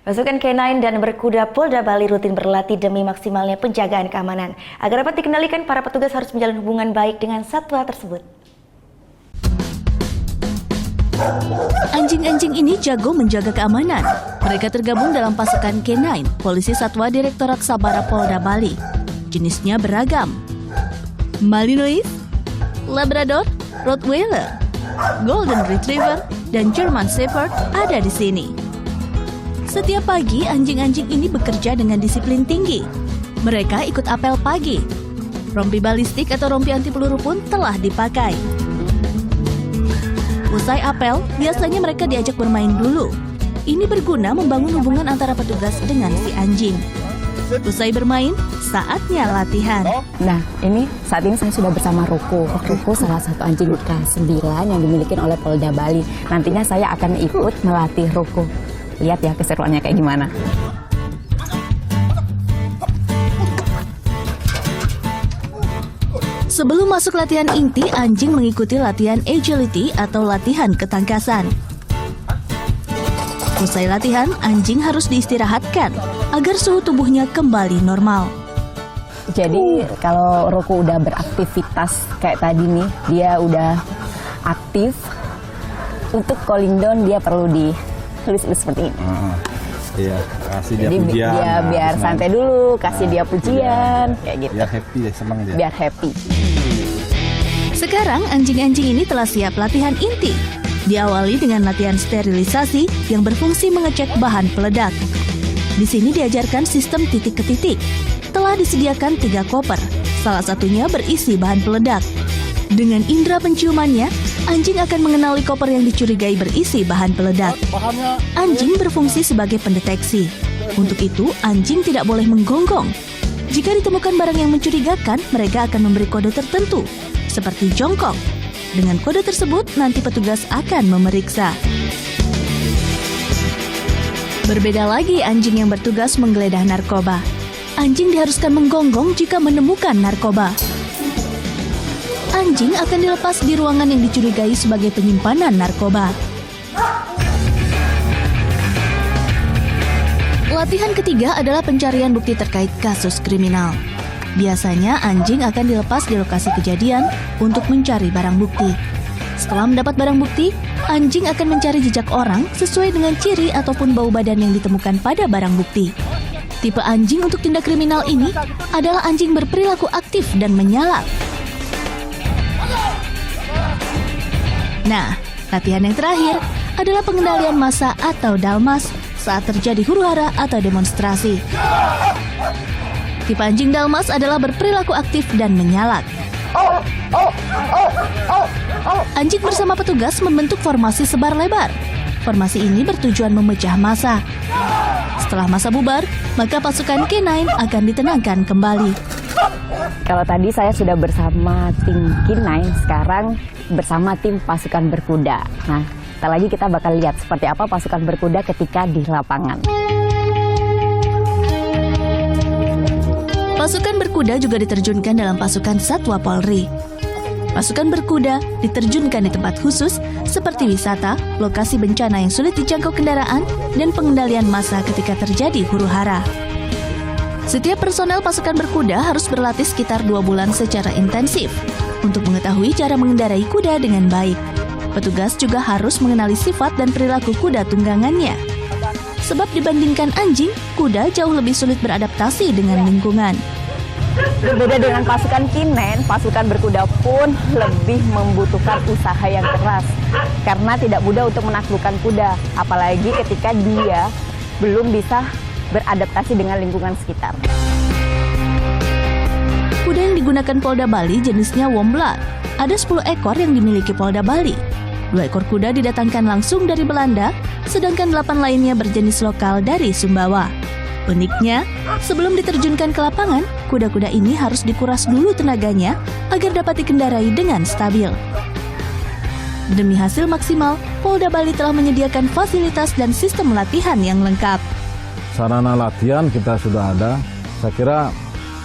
Pasukan K9 dan berkuda Polda Bali rutin berlatih demi maksimalnya penjagaan keamanan. Agar dapat dikendalikan, para petugas harus menjalin hubungan baik dengan satwa tersebut. Anjing-anjing ini jago menjaga keamanan. Mereka tergabung dalam pasukan K9, Polisi Satwa Direktorat Sabara Polda Bali. Jenisnya beragam. Malinois, Labrador, Rottweiler, Golden Retriever, dan German Shepherd ada di sini. Setiap pagi, anjing-anjing ini bekerja dengan disiplin tinggi. Mereka ikut apel pagi. Rompi balistik atau rompi anti peluru pun telah dipakai. Usai apel, biasanya mereka diajak bermain dulu. Ini berguna membangun hubungan antara petugas dengan si anjing. Usai bermain, saatnya latihan. Nah, saat ini saya sudah bersama Ruko. Ruko salah satu anjing K9 yang dimiliki oleh Polda Bali. Nantinya saya akan ikut melatih Ruko. Lihat ya keseruannya kayak gimana. Sebelum masuk latihan inti, anjing mengikuti latihan agility atau latihan ketangkasan. Usai latihan, anjing harus diistirahatkan agar suhu tubuhnya kembali normal. Jadi kalau Ruko udah beraktivitas kayak tadi nih, dia udah aktif. Untuk cooling down dia perlu dilus-lus seperti ini. Iya, kasih dia Jadi pujian. dia biar santai dulu, kasih dia pujian, kayak gitu. Biar happy ya, senang dia. Biar happy. Sekarang anjing-anjing ini telah siap latihan inti. Diawali dengan latihan sterilisasi yang berfungsi mengecek bahan peledak. Di sini diajarkan sistem titik ke titik. Telah disediakan 3 koper, salah satunya berisi bahan peledak. Dengan indera penciumannya, anjing akan mengenali koper yang dicurigai berisi bahan peledak. Anjing berfungsi sebagai pendeteksi. Untuk itu, anjing tidak boleh menggonggong. Jika ditemukan barang yang mencurigakan, mereka akan memberi kode tertentu, seperti jongkok. Dengan kode tersebut, nanti petugas akan memeriksa. Berbeda lagi anjing yang bertugas menggeledah narkoba. Anjing diharuskan menggonggong jika menemukan narkoba. Anjing akan dilepas di ruangan yang dicurigai sebagai penyimpanan narkoba. Latihan ketiga adalah pencarian bukti terkait kasus kriminal. Biasanya anjing akan dilepas di lokasi kejadian untuk mencari barang bukti. Setelah mendapat barang bukti, anjing akan mencari jejak orang sesuai dengan ciri ataupun bau badan yang ditemukan pada barang bukti. Tipe anjing untuk tindak kriminal ini adalah anjing berperilaku aktif dan menyalak. Nah, latihan yang terakhir adalah pengendalian massa atau dalmas saat terjadi huru-hara atau demonstrasi. Tipe anjing dalmas adalah berperilaku aktif dan menyalak. Anjing bersama petugas membentuk formasi sebar lebar. Formasi ini bertujuan memecah massa. Setelah massa bubar, maka pasukan K9 akan ditenangkan kembali. Kalau tadi saya sudah bersama tim K9, sekarang bersama tim pasukan berkuda. Nah, setelah lagi kita bakal lihat seperti apa pasukan berkuda ketika di lapangan. Pasukan berkuda juga diterjunkan dalam pasukan Satwa Polri. Pasukan berkuda diterjunkan di tempat khusus seperti wisata, lokasi bencana yang sulit dijangkau kendaraan, dan pengendalian massa ketika terjadi huru-hara. Setiap personel pasukan berkuda harus berlatih sekitar 2 bulan secara intensif untuk mengetahui cara mengendarai kuda dengan baik. Petugas juga harus mengenali sifat dan perilaku kuda tunggangannya. Sebab dibandingkan anjing, kuda jauh lebih sulit beradaptasi dengan lingkungan. Berbeda dengan pasukan K9, pasukan berkuda pun lebih membutuhkan usaha yang keras. Karena tidak mudah untuk menaklukkan kuda, apalagi ketika dia belum bisa beradaptasi dengan lingkungan sekitar. Kuda yang digunakan Polda Bali jenisnya Womblat. Ada 10 ekor yang dimiliki Polda Bali. 2 ekor kuda didatangkan langsung dari Belanda, sedangkan 8 lainnya berjenis lokal dari Sumbawa. Uniknya, sebelum diterjunkan ke lapangan, kuda-kuda ini harus dikuras dulu tenaganya agar dapat dikendarai dengan stabil. Demi hasil maksimal, Polda Bali telah menyediakan fasilitas dan sistem latihan yang lengkap. Sarana latihan kita sudah ada. Saya kira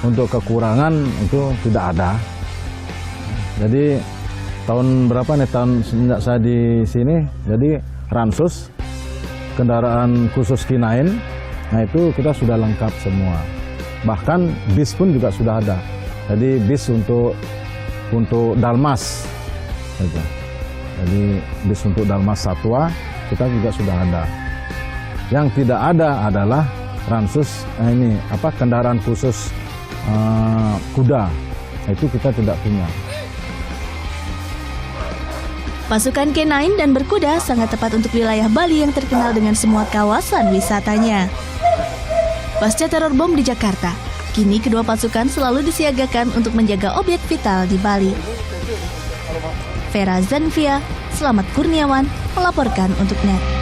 untuk kekurangan itu tidak ada. Jadi tahun berapa nih, tahun semenjak saya di sini, jadi Ransus, kendaraan khusus K9 Nah itu kita sudah lengkap semua. Bahkan bis pun juga sudah ada. Jadi bis untuk Dalmas. Gitu. Jadi bis untuk Dalmas Satwa kita juga sudah ada. Yang tidak ada adalah ransus kendaraan khusus kuda. Itu kita tidak punya. Pasukan K9 dan berkuda sangat tepat untuk wilayah Bali yang terkenal dengan semua kawasan wisatanya. Pasca teror bom di Jakarta, kini kedua pasukan selalu disiagakan untuk menjaga objek vital di Bali. Vera Zanvia, Selamat Kurniawan, melaporkan untuk NET.